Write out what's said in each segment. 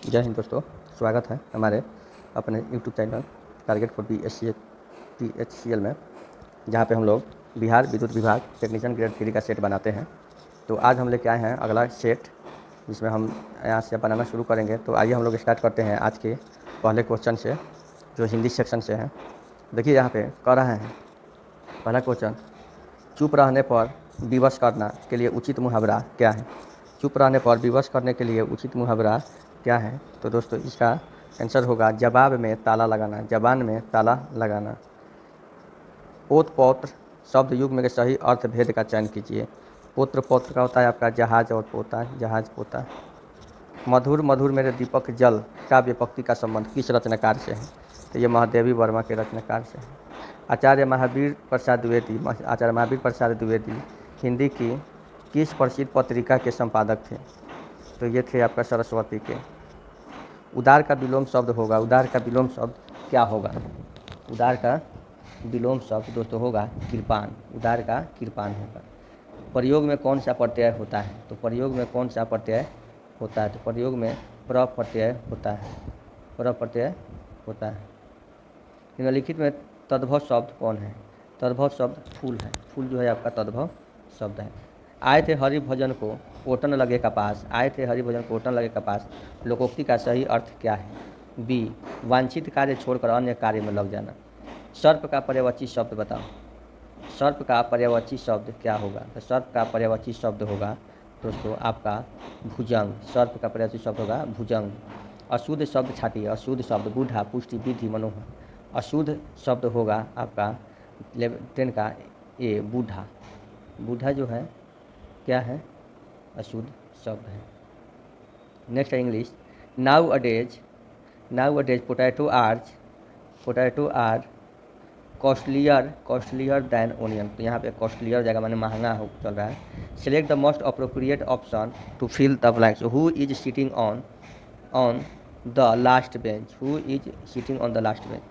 जय हिंद दोस्तों, स्वागत है हमारे अपने YouTube channel target for BSc में, जहाँ पे हम लोग बिहार विद्युत विभाग टेक्नीशियन ग्रेड 3 का सेट बनाते हैं। तो आज हम लेके आए हैं अगला सेट, जिसमें हम यहाँ से बनाना शुरू करेंगे। तो आइए हम लोग स्टार्ट करते हैं आज के पहले क्वेश्चन से, जो हिंदी सेक्शन से है। देखिए यहाँ पे कह रहा है पहला क्वेश्चन, चुप रहने पर विवश करना के लिए उचित मुहावरा क्या है। चुप रहने पर विवश करने के लिए उचित मुहावरा क्या है। तो दोस्तों इसका आंसर होगा जवाब में ताला लगाना, जबान में ताला लगाना। पोत पौत्र शब्द युग्म के सही अर्थ भेद का चयन कीजिए। पुत्र पौत्र का होता है आपका जहाज और पोता, जहाज पोता। मधुर मधुर मेरे दीपक जल काव्य पंक्ति का संबंध किस रचनाकार से है। तो ये महादेवी वर्मा के रचनाकार से है। आचार्य महावीर प्रसाद द्विवेदी हिंदी की किस प्रसिद्ध पत्रिका के संपादक थे। तो ये थे आपका सरस्वती के। उदार का विलोम शब्द होगा, उदार का विलोम शब्द क्या होगा। उदार का विलोम शब्द दोस्तों होगा कृपान, उदार का कृपान होगा। प्रयोग में कौन सा प्रत्यय होता है। तो प्रयोग में कौन सा प्रत्यय होता है। तो प्रयोग में प्र प्रत्यय होता है, प्र प्रत्यय होता है। निम्नलिखित में तद्भव शब्द कौन है। तद्भव शब्द फूल है, फूल जो है आपका तद्भव शब्द है। आए थे हरि भजन को ओटन लगे कपास, आए थे हरि भजन को ओटन लगे कपास, लोकोक्ति का सही अर्थ क्या है। बी, वांछित कार्य छोड़कर अन्य कार्य में लग जाना। सर्प का पर्यायवाची शब्द बताओ। सर्प का पर्यायवाची शब्द क्या होगा। तो सर्प का पर्यायवाची शब्द होगा दोस्तों आपका भुजंग। सर्प का पर्यायवाची शब्द होगा भुजंग। अशुद्ध शब्द छाटिए। अशुद्ध शब्द बूढ़ा, पुष्टि, विधि, मनोहर। अशुद्ध शब्द होगा आपका 10 का ए, बूढ़ा। बूढ़ा जो है क्या है, अशुद्ध शब्द है। नेक्स्ट है English. Nowadays potato are costlier than onion. तो यहाँ पे कॉस्टलियर जगह मैंने महंगा हो चल रहा है। Select the most appropriate option to fill the blanks. Who is sitting on the last bench, who is sitting on the last bench.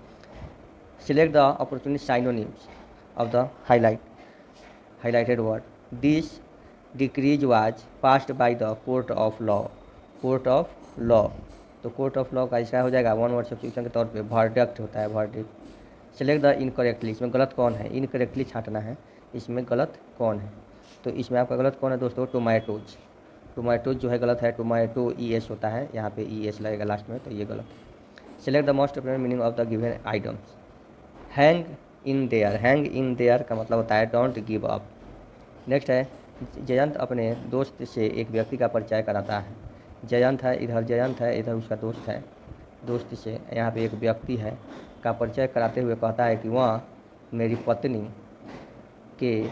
Select the opportunity synonyms of the highlighted word. This decree was passed by the court of law. Court of law, तो court of law का इसका हो जाएगा one word substitution के तौर पे verdict होता है, वर्डिक्ट। सिलेक्ट द इनकरेक्टली, इसमें गलत कौन है। इनकरेक्टली छांटना है, इसमें गलत कौन है। तो इसमें आपका गलत कौन है दोस्तों, टोमेटोज। टोमेटोज जो है गलत है, टोमेटो ES होता है, यहाँ पे ES लगेगा लास्ट में, तो ये गलत है। Select the most appropriate meaning of the given items. Hang in their का मतलब होता है डोंट गिव अप। नेक्स्ट है जयंत अपने दोस्त से एक व्यक्ति का परिचय कराता है। जयंत है इधर उसका दोस्त है, दोस्त से यहाँ पे एक व्यक्ति है का परिचय कराते हुए कहता है कि वह मेरी पत्नी के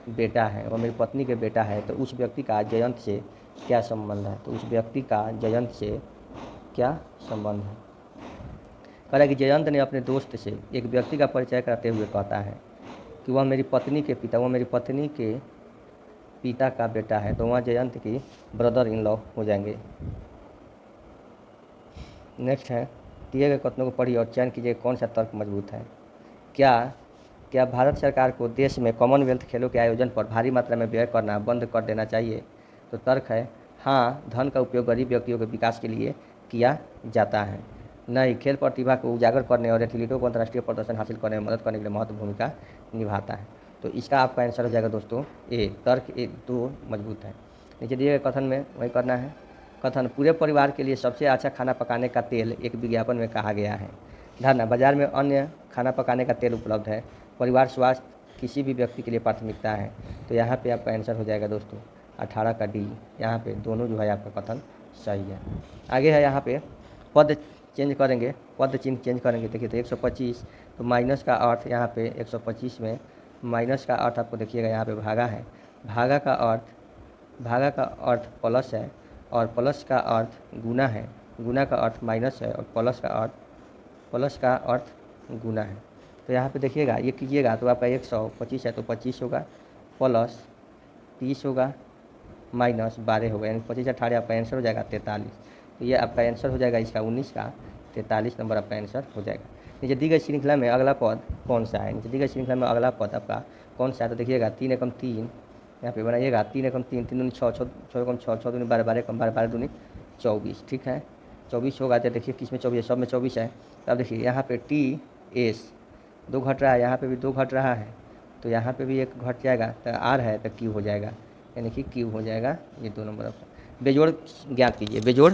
बेटा है, वह मेरी पत्नी के बेटा है। तो उस व्यक्ति का जयंत से क्या संबंध है। तो उस व्यक्ति का जयंत से क्या संबंध है। कह रहा है कि जयंत ने अपने दोस्त से एक व्यक्ति का परिचय कराते हुए कहता है कि वह मेरी पत्नी के पिता का बेटा है। तो वहाँ जयंत की ब्रदर इन लॉ हो जाएंगे। नेक्स्ट है दिए गए कथनों को पढ़िए और चयन कीजिए कौन सा तर्क मजबूत है। क्या भारत सरकार को देश में कॉमनवेल्थ खेलों के आयोजन पर भारी मात्रा में व्यय करना बंद कर देना चाहिए। तो तर्क है हाँ, धन का उपयोग गरीब व्यक्तियों के विकास के लिए किया जाता है। नहीं, खेल प्रतिभा को उजागर करने और एथलीटों को अंतर्राष्ट्रीय प्रदर्शन हासिल करने में मदद करने के लिए महत्वपूर्ण भूमिका निभाता है। तो इसका आपका आंसर हो जाएगा दोस्तों ए, तर्क 1-2 मजबूत है। नीचे दिए गए कथन में वही करना है। कथन पूरे परिवार के लिए सबसे अच्छा खाना पकाने का तेल एक विज्ञापन में कहा गया है। धारणा बाजार में अन्य खाना पकाने का तेल उपलब्ध है, परिवार स्वास्थ्य किसी भी व्यक्ति के लिए प्राथमिकता है। तो यहाँ पे आपका आंसर हो जाएगा दोस्तों 18 का डी। यहाँ पे दोनों जो है आपका कथन सही है। आगे है यहाँ पे पद चेंज करेंगे, पद चिन्ह चेंज करेंगे। देखिए तो 125, तो माइनस का अर्थ यहाँ पे 125 में माइनस का अर्थ आपको देखिएगा यहाँ पे भागा है। भागा का अर्थ प्लस है और प्लस का अर्थ गुना है, गुना का अर्थ माइनस है और प्लस का अर्थ गुना है। तो यहाँ पे देखिएगा ये कीजिएगा तो आपका 125 है तो 25 होगा, प्लस 30 होगा, माइनस 12 होगा, यानी 25 18 आपका आंसर हो जाएगा 43। तो ये आपका आंसर हो जाएगा इसका 19 का 43 नंबर आपका आंसर हो जाएगा। नीचे दी गई श्रृंखला में अगला पद कौन सा है। नीचे दी गई श्रृंखला में अगला पद आपका कौन सा है। तो देखिएगा 3 एकम 3 यहाँ पे बनाइएगा, 3 एकम 3, 3 दूनी 6, 6 एकम 6, 6 दूनी 12, 12 एकम 12, 12 दूनी 24, ठीक है 24 होगा। तो देखिए किस में 24 है, सब में 24 है। तो अब देखिए यहाँ पे TS 2 घट रहा है, यहाँ पे भी 2 घट रहा है, तो यहाँ पे भी 1 घट जाएगा, तो R है तो Q हो जाएगा, यानी कि Q हो जाएगा। ये 2 नंबर ऑप्शन। बेजोड़ ज्ञात कीजिए, बेजोड़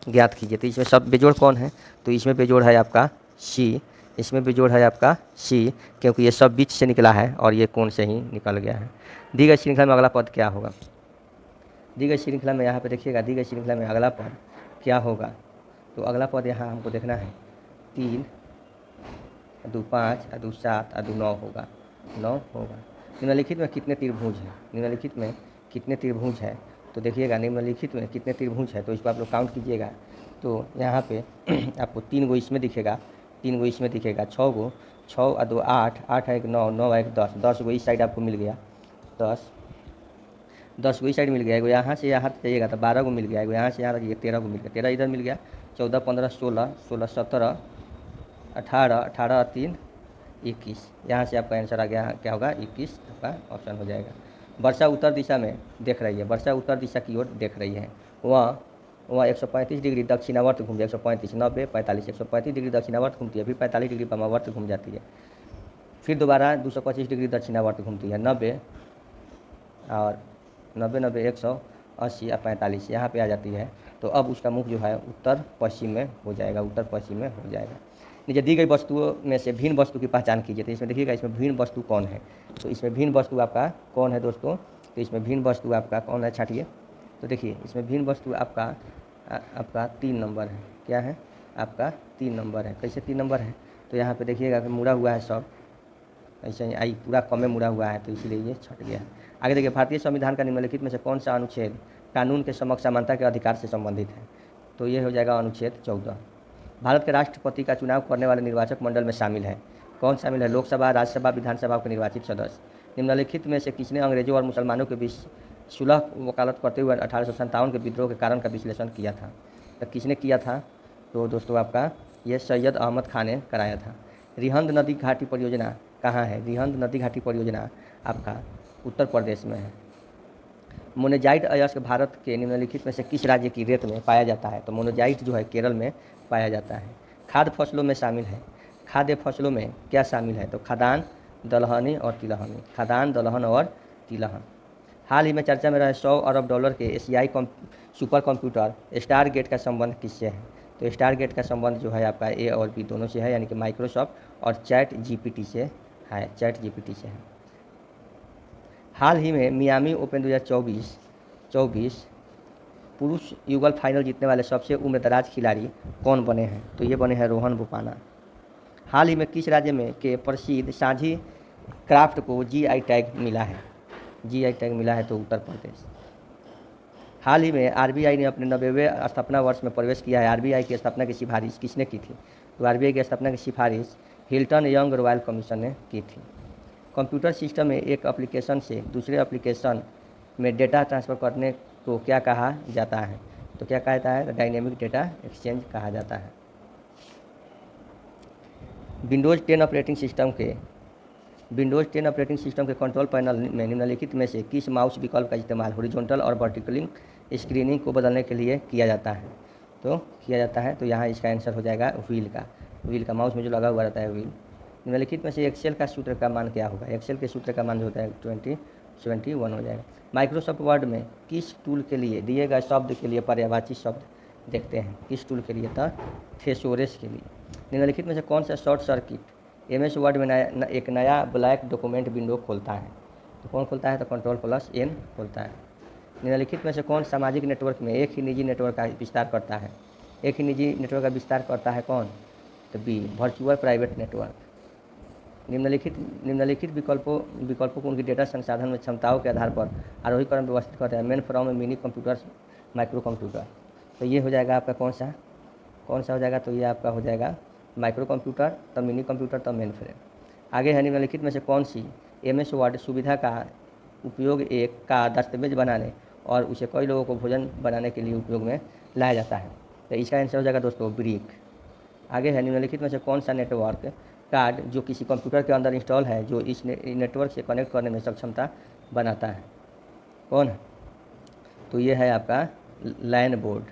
ज्ञात कीजिए। तो इसमें सब बेजोड़ कौन है, तो इसमें बेजोड़ है आपका C, इसमें बेजोड़ है आपका C, क्योंकि ये सब बीच से निकला है और ये कोण से ही निकल गया है। दी गई श्रृंखला में अगला पद क्या होगा, दी गई श्रृंखला में यहाँ पे देखिएगा, दी गई श्रृंखला में अगला पद क्या होगा। तो अगला पद यहाँ हमको देखना है 3 2 5 2 7 2 9 होगा, 9 होगा। निम्नलिखित में कितने त्रिभुज हैं, निम्नलिखित में कितने त्रिभुज है, तो देखिएगा निम्नलिखित में कितने त्रिभुज है, तो इसको आप लोग काउंट कीजिएगा। तो यहाँ पे आपको 3 गो इसमें दिखेगा, 3 गो इसमें दिखेगा, 6 गो, 6 और 2 8, 8 है 1 9, 9 है 1 10, 10 गो इस साइड आपको मिल गया, 10 गो इस साइड मिल गया। एगो यहाँ से यहाँ जाइएगा तो 12 गो मिल गया, एगो यहाँ से यहाँ रखिए 13 गो मिल गया, 13 इधर मिल गया, 14 15 16, 16 17 18, 18 3 21, यहाँ से आपका आंसर आ गया क्या होगा 21, आपका ऑप्शन हो जाएगा। वर्षा उत्तर दिशा में देख रही है, वर्षा उत्तर दिशा की ओर देख रही है, वहाँ 135 डिग्री दक्षिणावर्त घूमती है, 135 90 45, 135 डिग्री दक्षिणावर्त घूमती है, फिर 45 डिग्री वामावर्त घूम जाती है, फिर दोबारा 225 डिग्री दक्षिणावर्त घूमती है, 90 और 90 90 180 या 45 यहाँ पे आ जाती है। तो अब उसका मुख जो है उत्तर पश्चिम में हो जाएगा, उत्तर पश्चिम में हो जाएगा। नीचे दी गई वस्तुओं में से भिन्न वस्तु की पहचान कीजिए। तो इसमें देखिएगा इसमें भिन्न वस्तु कौन है, तो इसमें भिन्न वस्तु आपका कौन है दोस्तों, तो इसमें भिन्न वस्तु आपका कौन है, छाटिए। तो देखिए इसमें भिन्न वस्तु आपका 3 नंबर है, क्या है आपका 3 नंबर है। कैसे 3 नंबर है, तो यहाँ पे देखिएगा मुड़ा हुआ है सब, ऐसे ही आई पूरा कम में मुड़ा हुआ है, तो इसीलिए ये छट गया है। आगे देखिए भारतीय संविधान का निम्नलिखित में से कौन सा अनुच्छेद कानून के समक्ष समानता के अधिकार से संबंधित है, तो ये हो जाएगा अनुच्छेद 14। भारत के राष्ट्रपति का चुनाव करने वाले निर्वाचक मंडल में शामिल है, कौन शामिल है, लोकसभा राज्यसभा विधानसभा के निर्वाचित सदस्य। निम्नलिखित में से किसने अंग्रेजों और मुसलमानों के बीच सुलह वकालत करते हुए 1857 के विद्रोह के कारण का विश्लेषण किया था, तो किसने किया था, तो दोस्तों आपका ये सैयद अहमद खान ने कराया था। रिहंद नदी घाटी परियोजना कहाँ है, रिहंद नदी घाटी परियोजना आपका उत्तर प्रदेश में है। मोनेजाइट अयस्क भारत के निम्नलिखित में से किस राज्य की रेत में पाया जाता है, तो मोनेजाइट जो है केरल में पाया जाता है। खाद्य फसलों में शामिल है, खाद्य फसलों में क्या शामिल है, तो खाद्यान्न दलहनी और तिलहनी, खाद्यान्न दलहन और तिलहन। हाल ही में चर्चा में रहे $100 अरब के एशियाई सुपर कंप्यूटर स्टारगेट का संबंध किससे है, तो स्टारगेट का संबंध जो है आपका A और B दोनों से है, यानी कि माइक्रोसॉफ्ट और चैट जीपीटी से है, चैट जीपीटी से है। हाल ही में मियामी ओपन 2024 पुरुष युगल फाइनल जीतने वाले सबसे उम्रदराज खिलाड़ी कौन बने हैं, तो ये बने हैं रोहन बोपाना। हाल ही में किस राज्य में के प्रसिद्ध सांझी क्राफ्ट को GI टैग मिला है, GI टैग मिला है, तो उत्तर प्रदेश। हाल ही में RBI ने अपने 90वें स्थापना वर्ष में प्रवेश किया है, RBI की स्थापना की सिफारिश किसने की थी, तो RBI की स्थापना की सिफारिश हिल्टन यंग रॉयल कमीशन ने की थी। कंप्यूटर सिस्टम में एक एप्लीकेशन से दूसरे एप्लीकेशन में डेटा ट्रांसफ़र करने को क्या कहा जाता है, तो क्या कहा जाता है, डायनेमिक डेटा एक्सचेंज कहा जाता है। विंडोज़ 10 ऑपरेटिंग सिस्टम के कंट्रोल पैनल में निम्नलिखित में से किस माउस विकल्प का इस्तेमाल हॉरिजॉन्टल और वर्टिकल स्क्रीनिंग को बदलने के लिए किया जाता है, तो यहाँ इसका आंसर हो जाएगा व्हील का माउस में जो लगा हुआ रहता है व्हील। निम्नलिखित में से एक्सेल का सूत्र का मान क्या होगा, एक्सेल के सूत्र का मान जो होता है 2071 हो जाएगा। माइक्रोसॉफ्ट वर्ड में किस टूल के लिए दिए गए शब्द के लिए पर्यायवाची शब्द देखते हैं, किस टूल के लिए, था थेसोरस के लिए। निम्नलिखित में से कौन सा शॉर्ट सर्किट MS वर्ड में एक नया ब्लैक डॉक्यूमेंट विंडो खोलता है, तो कौन खोलता है, तो Ctrl+N खोलता है। निम्नलिखित में से कौन सामाजिक नेटवर्क में एक ही निजी नेटवर्क का विस्तार करता है, एक ही निजी नेटवर्क का विस्तार करता है कौन, तो B वर्चुअल प्राइवेट नेटवर्क। निम्नलिखित विकल्पों को उनकी डेटा संसाधन में क्षमताओं के आधार पर आरोही क्रम व्यवस्थित करते हैं, main from mini computer micro computer, तो ये हो जाएगा आपका कौन सा हो जाएगा, तो ये आपका हो जाएगा माइक्रो कंप्यूटर, तब मिनी कंप्यूटर, तब मेन फ्रेम। आगे है निम्नलिखित में से कौन सी MS वर्ड सुविधा का उपयोग एक का दस्तावेज बनाने और उसे कई लोगों को भोजन बनाने के लिए उपयोग में लाया जाता है, तो इसका आंसर हो जाएगा दोस्तों ब्रिक। आगे है निम्नलिखित में से कौन सा नेटवर्क कार्ड जो किसी कंप्यूटर के अंदर इंस्टॉल है जो इस नेटवर्क से कनेक्ट करने में सक्षमता बनाता है, कौन है, तो ये है आपका लैन बोर्ड,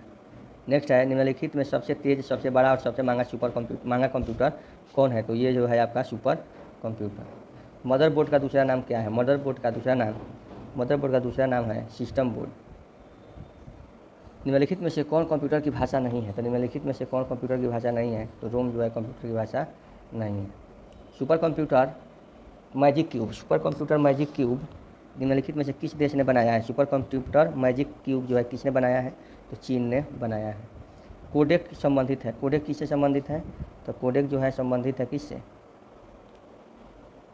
नेक्स्ट है निम्नलिखित में सबसे तेज, सबसे बड़ा और सबसे महंगा कंप्यूटर कौन है? तो ये जो है आपका सुपर कंप्यूटर। मदरबोर्ड का दूसरा नाम क्या है? मदरबोर्ड का दूसरा नाम है सिस्टम बोर्ड। निम्नलिखित में से कौन कंप्यूटर की भाषा नहीं है? तो निम्नलिखित में से कौन कंप्यूटर की भाषा नहीं है? तो रोम जो है कंप्यूटर की भाषा नहीं है। सुपर कंप्यूटर मैजिक क्यूब निम्नलिखित में से किस देश ने बनाया है? सुपर कंप्यूटर मैजिक क्यूब जो है किसने बनाया है? तो चीन ने बनाया है। कोडेक संबंधित है, कोडेक किससे संबंधित है? तो कोडेक जो है संबंधित है किससे?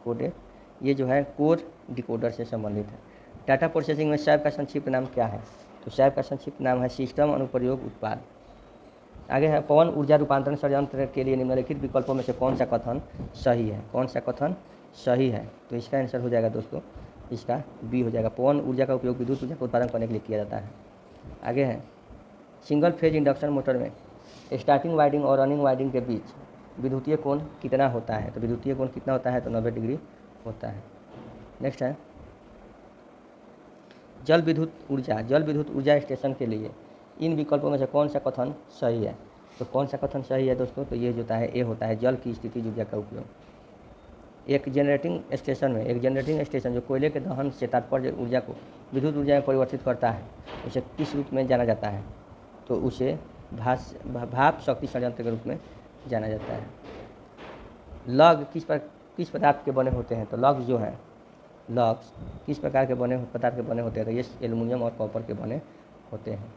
कोडेक ये जो है कोड डिकोडर से संबंधित है। डाटा प्रोसेसिंग में सैप का संक्षिप्त नाम क्या है? तो सैप का संक्षिप्त नाम है सिस्टम अनुप्रयोग उत्पाद। आगे है पवन ऊर्जा रूपांतरण संयंत्र के लिए निम्नलिखित विकल्पों में से कौन सा कथन सही है? कौन सा कथन सही है? तो इसका आंसर हो जाएगा दोस्तों, इसका बी हो जाएगा। पवन ऊर्जा का उपयोग विद्युत ऊर्जा का उत्पादन करने के लिए किया जाता है। आगे है सिंगल फेज इंडक्शन मोटर में स्टार्टिंग वाइंडिंग और रनिंग वाइंडिंग के बीच विद्युतीय कोण कितना होता है? तो विद्युतीय कोण कितना होता है? तो 90 डिग्री होता है। नेक्स्ट है जल विद्युत ऊर्जा स्टेशन के लिए इन विकल्पों में से कौन सा कथन सही है? तो कौन सा कथन सही है दोस्तों? तो ये जो होता है ए होता है जल की स्थितिज ऊर्जा का उपयोग। एक जनरेटिंग स्टेशन जो कोयले के दहन से तात्पर्य ऊर्जा को विद्युत ऊर्जा में परिवर्तित करता है उसे किस रूप में जाना जाता है? तो उसे भाप शक्ति संयंत्र के रूप में जाना जाता है। लग किस पदार्थ के बने होते हैं? तो लग्स जो है लग्स किस प्रकार के पदार्थ के बने होते हैं? तो ये एल्युमिनियम और कॉपर के बने होते हैं।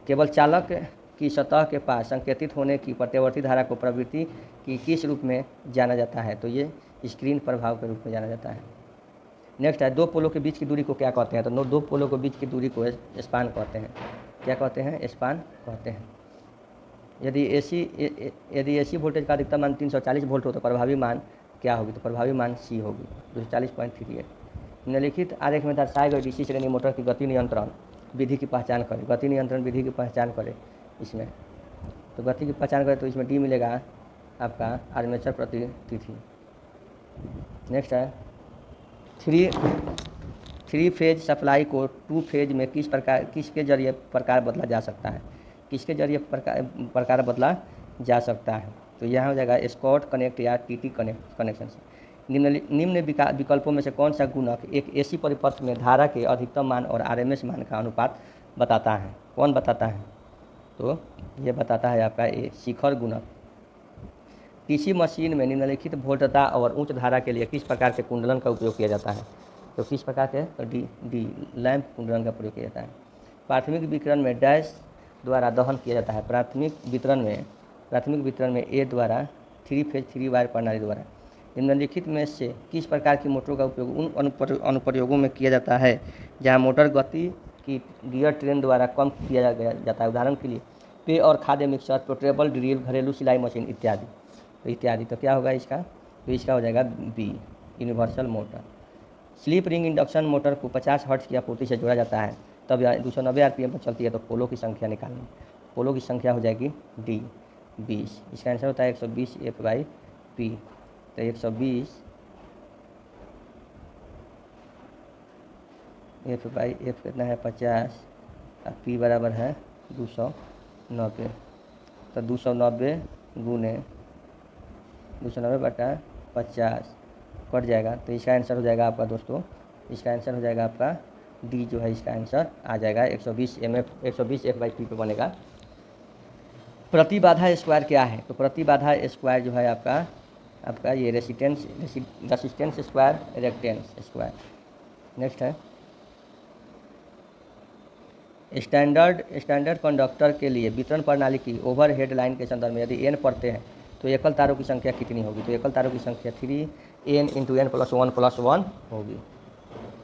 केवल चालक की सतह के पास संकेतित होने की प्रत्यावर्ती धारा को प्रवृत्ति की किस रूप में जाना जाता है? तो ये स्क्रीन प्रभाव के रूप में जाना जाता है। नेक्स्ट है दो पोलों के बीच की दूरी को क्या कहते हैं? तो दो पोलों के बीच की दूरी को स्पान कहते हैं। क्या कहते हैं? स्पान कहते हैं। यदि एसी वोल्टेज का अधिकतम मान 340 वोल्ट हो तो प्रभावी मान क्या होगी? तो प्रभावी मान सी होगी 240.38। निम्नलिखित आरेख में दर्शाए गए डीसी श्रेणी मोटर की गति नियंत्रण विधि की पहचान करें। इसमें तो गति की पहचान करें तो इसमें डी मिलेगा आपका आर्मेचर प्रतितिथि। नेक्स्ट है थ्री फेज सप्लाई को टू फेज में किसके जरिए प्रकार बदला जा सकता है? जा सकता है? तो यहाँ हो जाएगा स्कॉट कनेक्ट या टीटी कनेक्शन से। निम्न विकल्पों में से कौन सा गुणक एक एसी परिपथ में धारा के अधिकतम मान और आरएमएस मान का अनुपात बताता है? कौन बताता है? तो ये बताता है आपका ए शिखर गुणक। डीसी मशीन में निम्नलिखित वोल्टता और उच्च धारा के लिए किस प्रकार के कुंडलन का उपयोग किया जाता है? तो किस प्रकार के? तो डी लैंप कुंडलन का प्रयोग किया जाता है। प्राथमिक वितरण में डैश द्वारा दहन किया जाता है। प्राथमिक वितरण में ए द्वारा 3 फेज 3 वायर प्रणाली द्वारा। निम्नलिखित में से किस प्रकार की मोटरों का उपयोग उन अनुप्रयोगों में किया जाता है जहां मोटर गति की गियर ट्रेन द्वारा कम किया जाता है? उदाहरण के लिए पेय और खाद्य मिक्सर, पोर्टेबल ड्रिल, घरेलू सिलाई मशीन इत्यादि। तो क्या होगा इसका? तो इसका हो जाएगा B universal motor. Slip ring induction motor को 50 हर्ट्ज की आपूर्ति से जोड़ा जाता है तब 290 आरपीएम पर चलती है। तो पोलों की संख्या निकालनी, पोलों की संख्या हो जाएगी डी 20। इसका आंसर होता है 120 F/P। तो 120 F कितना है 50 और P बराबर है 290। तो 290 गुने 290/50 कट जाएगा। तो इसका आंसर हो जाएगा आपका दोस्तों, इसका आंसर हो जाएगा आपका डी जो है इसका आंसर आ जाएगा 120 F/P पे बनेगा। प्रतिबाधा स्क्वायर क्या है? तो प्रतिबाधा स्क्वायर जो है आपका ये resistance square, reactance square. Next है स्टैंडर्ड कंडक्टर के लिए वितरण प्रणाली की ओवरहेड लाइन के संदर्भ में यदि n पढ़ते हैं तो एकल तारों की संख्या कितनी होगी? तो एकल तारों की संख्या 3n × n+1+1 होगी।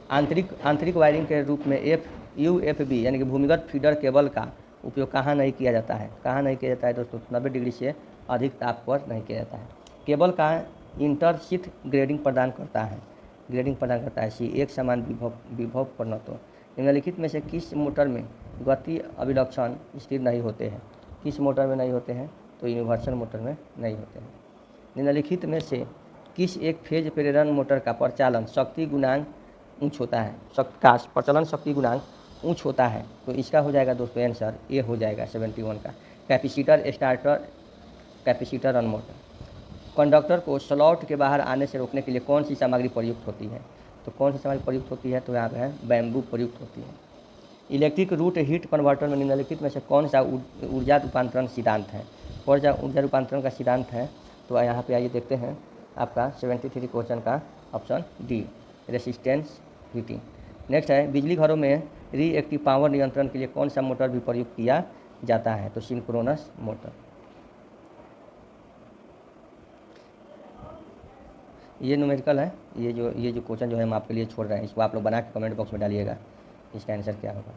आंतरिक वायरिंग के रूप में UFB यानी कि भूमिगत फीडर केबल का उपयोग कहाँ नहीं किया जाता है? दोस्तों 90 डिग्री से अधिक ताप पर नहीं किया जाता है। केबल का इंटरशीथ ग्रेडिंग प्रदान करता है सी एक समान विभव पर न। तो निम्नलिखित में से किस मोटर में गति अभिलक्षण स्थिर नहीं होते हैं? किस मोटर में नहीं होते हैं? तो यूनिवर्सल मोटर में नहीं होते हैं। निम्नलिखित में से किस एक फेज प्रेरण मोटर का प्रचालन शक्ति गुणांक उच्च होता है? प्रचलन शक्ति गुणांक ऊंच होता है, तो इसका हो जाएगा दोस्तों आंसर ए हो जाएगा 71 का। Capacitor starter, capacitor run motor. Conductor को स्लॉट के बाहर आने से रोकने के लिए कौन सी सामग्री प्रयुक्त होती है? तो कौन सी सामग्री प्रयुक्त होती है? तो यहाँ पे है बैम्बू प्रयुक्त होती है। इलेक्ट्रिक रूट हीट कन्वर्टर में निम्नलिखित में से कौन सा ऊर्जा रूपांतरण सिद्धांत है? कौन सा ऊर्जा रूपांतरण का सिद्धांत है? तो यहाँ पे आइए देखते हैं आपका 73 क्वेश्चन का option D, resistance heating. Next है बिजली घरों में रिएक्टिव पावर नियंत्रण के लिए कौन सा मोटर भी प्रयुक्त किया जाता है? तो सिंक्रोनस मोटर। ये न्यूमेरिकल है, ये जो क्वेश्चन जो है हम आपके लिए छोड़ रहे हैं, इसको आप लोग बना के कमेंट बॉक्स में डालिएगा, इसका आंसर क्या होगा।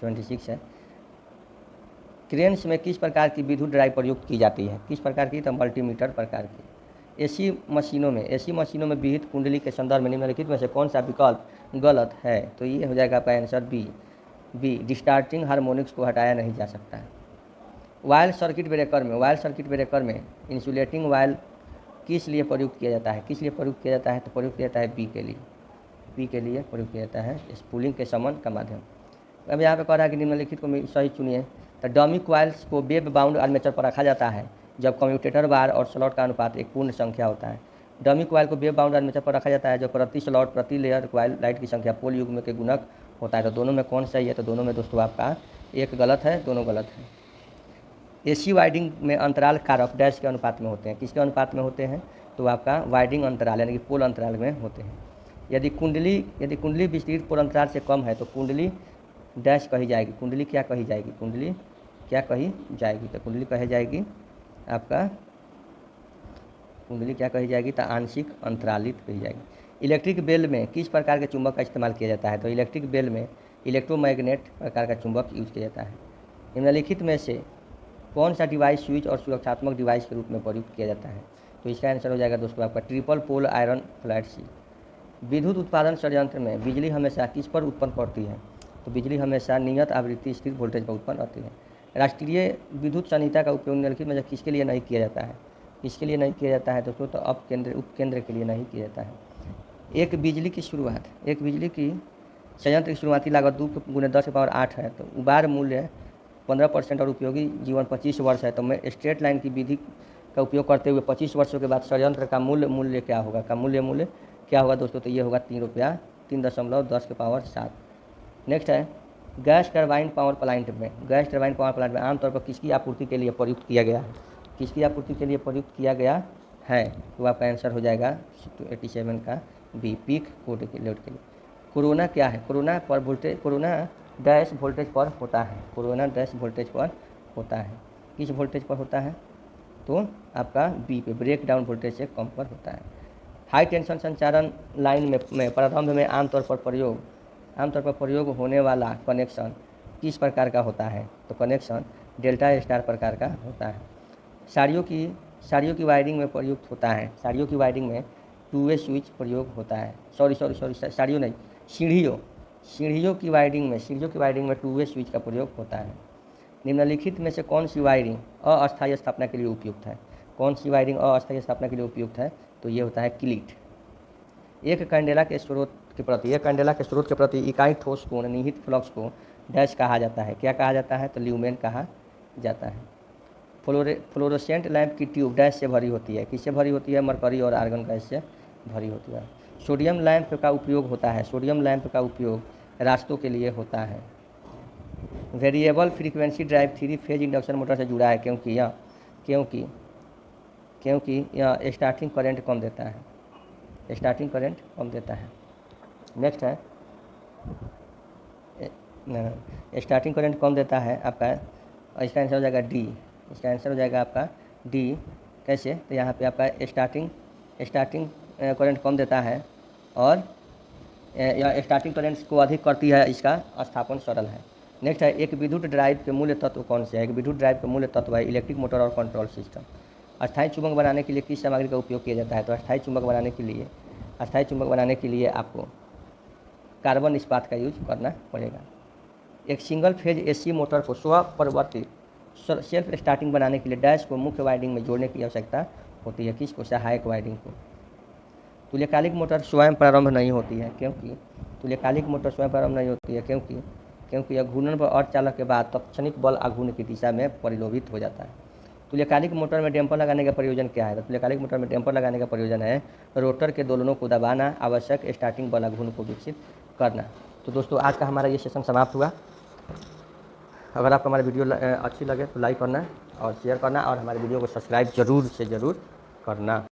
76 है। क्रेन्स में किस प्रकार की विद्युत ड्राइव प्रयुक्त की जाती है? किस प्रकार की? तो मल्टीमीटर प्रकार की। एसी मशीनों में विद्युत कुंडली के संदर्भ में निम्नलिखित में से कौन सा विकल्प गलत है? तो ये हो जाएगा आपका आंसर बी, डिस्टार्टिंग हार्मोनिक्स को हटाया नहीं जा सकता है। वायल सर्किट ब्रेकर में इंसुलेटिंग वायल किस लिए प्रयुक्त किया जाता है? किस लिए प्रयुक्त किया जाता है? तो प्रयुक्त किया जाता है बी के लिए प्रयुक्त किया जाता है स्पूलिंग के समन का माध्यम। अब यहाँ पे कह रहा है कि निम्नलिखित को सही चुनिए। तो डमी क्वाइल्स को वेब बाउंड आर्मेचर पर रखा जाता है जब कम्यूटेटर बार और स्लॉट का अनुपात एक पूर्ण संख्या होता है। डमी क्वाइल को वेब बाउंड आर्मेचर पर रखा जाता है जब प्रति स्लॉट प्रति लेयर क्वाइल लाइट की संख्या पोल युग्म के गुणक होता है। तो दोनों में कौन सही है? तो दोनों में दोस्तों आपका एक गलत है, दोनों गलत है। एसी वाइडिंग में अंतराल कारक डैश के अनुपात में होते हैं। किसके अनुपात में होते हैं? तो आपका वाइडिंग अंतराल यानी कि पोल अंतराल में होते हैं। यदि कुंडली विस्तृत पोल अंतराल से कम है तो कुंडली डैश कही जाएगी। कुंडली क्या कही जाएगी? तो कुंडली कही जाएगी आपका, कुंडली क्या कही जाएगी? तो आंशिक अंतरालित कही जाएगी। इलेक्ट्रिक बेल में किस प्रकार के चुंबक का इस्तेमाल किया जाता है? तो इलेक्ट्रिक बेल में इलेक्ट्रोमैग्नेट प्रकार का चुंबक यूज किया जाता है। निम्नलिखित में से कौन सा डिवाइस स्विच और सुरक्षात्मक डिवाइस के रूप में प्रयुक्त किया जाता है? तो इसका आंसर हो जाएगा दोस्तों आपका triple pole iron flat C. विद्युत उत्पादन संयंत्र में बिजली हमेशा किस पर उत्पन्न होती है? तो बिजली हमेशा नियत आवृत्ति स्थिर वोल्टेज पर उत्पन्न होती है। राष्ट्रीय विद्युत संहिता का उपयोग निम्नलिखित में से किसके लिए नहीं किया जाता है? किसके लिए नहीं किया जाता है दोस्तों? तो उपकेंद्र के लिए नहीं किया जाता है। एक बिजली की संयंत्र की शुरुआती लागत 2 × 10⁸ है। तो उबार मूल्य 15% और उपयोगी जीवन 25 वर्ष है। तो मैं स्ट्रेट लाइन की विधि का उपयोग करते हुए 25 वर्षों के बाद संयंत्र का मूल्य क्या होगा? मूल्य क्या होगा दोस्तों? तो ये होगा 3 रुपया 3.10⁻7। नेक्स्ट है गैस टरबाइन पावर प्लांट में आमतौर पर किसकी आपूर्ति के लिए प्रयुक्त किया गया है? किसकी आपूर्ति के लिए प्रयुक्त किया गया है? तो आपका आंसर हो जाएगा 87 का बी, पीक लोड के लिए। कोरोना क्या है? कोरोना डैश वोल्टेज पर होता है। किस वोल्टेज पर होता है? तो आपका बी पे, ब्रेक डाउन वोल्टेज से कम पर होता है। हाई टेंशन संचारण लाइन में प्रारंभ में आमतौर पर प्रयोग होने वाला कनेक्शन किस प्रकार का होता है? तो कनेक्शन डेल्टा स्टार प्रकार का होता है। साड़ियों की वायरिंग में प्रयुक्त होता है। साड़ियों की वायरिंग में 2 वे स्विच प्रयोग होता है। साड़ियों नहीं, सीढ़ियों की वायरिंग में 2 वे स्विच का प्रयोग होता है। निम्नलिखित में से कौन सी वायरिंग अस्थायी स्थापना के लिए उपयुक्त है? तो ये होता है क्लीट। एक कैंडेला के स्रोत के प्रति इकाई ठोस कोण निहित फ्लक्स को डैश कहा जाता है। क्या कहा जाता है? तो ल्यूमेन कहा जाता है। फ्लोरोसेंट लैंप की ट्यूब डैश से भरी होती है। किससे भरी होती है? मरकरी और आर्गन गैस से भरी होती है। सोडियम लैंप का उपयोग रास्तों के लिए होता है। Variable frequency drive 3 phase induction motor से जुड़ा है क्योंकि यह स्टार्टिंग करंट कम देता है। नेक्स्ट है स्टार्टिंग करंट कम देता है आपका, इसका आंसर हो जाएगा डी। कैसे? तो यहाँ पे आपका स्टार्टिंग करंट कम देता है और यह स्टार्टिंग करंट को अधिक करती है, इसका स्थापन सरल है। नेक्स्ट है एक विद्युत ड्राइव के मूल्य तत्व कौन से है? एक विद्युत ड्राइव के मूल्य तत्व है इलेक्ट्रिक मोटर और कंट्रोल सिस्टम। अस्थायी चुंबक बनाने के लिए किस सामग्री का उपयोग किया जाता है? तो अस्थायी चुंबक बनाने के लिए आपको कार्बन इस्पात का यूज करना पड़ेगा। एक सिंगल फेज एसी मोटर को स्वप्रवर्तित सेल्फ स्टार्टिंग बनाने के लिए डैश को मुख्य वाइंडिंग में जोड़ने की आवश्यकता होती है। किसको? सहायक वाइंडिंग को। तुल्यकालिक मोटर स्वयं प्रारंभ नहीं होती है क्योंकि क्योंकि घूर्णन पर अर्धचालक के बाद तत्क्षणिक बल आघूर्ण की दिशा में परिलोभित हो जाता है। तुल्यकालिक मोटर में डैम्पर लगाने का प्रयोजन क्या है? तो तुल्यकालिक मोटर में डैम्पर लगाने का प्रयोजन है रोटर के दोलनों को दबाना, आवश्यक स्टार्टिंग बल आघूर्ण को विकसित करना। तो दोस्तों आज का हमारा ये सेशन समाप्त हुआ। अगर आपको हमारी वीडियो अच्छी लगे तो लाइक करना और शेयर करना और हमारे वीडियो को सब्सक्राइब ज़रूर से ज़रूर करना।